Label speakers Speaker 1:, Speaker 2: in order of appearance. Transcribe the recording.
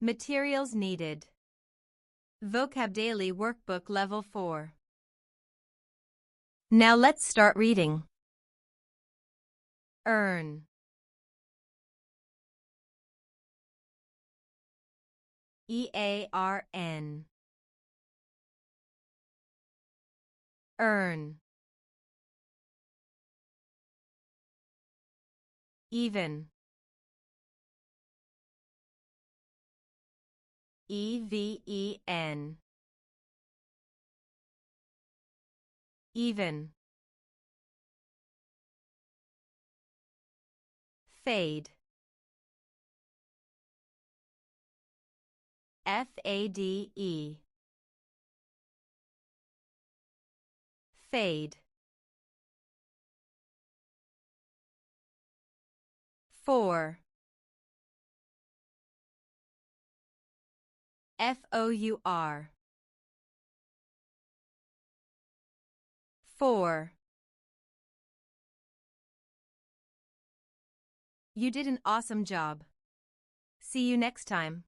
Speaker 1: Materials needed. VocabDaily Workbook Level 4. Now let's start reading. Earn. E-A-R-N. Earn. Even. E-V-E-N. Even. Fade. F-A-D-E. Fade. For. F-O-U-R. For. You did an awesome job. See you next time.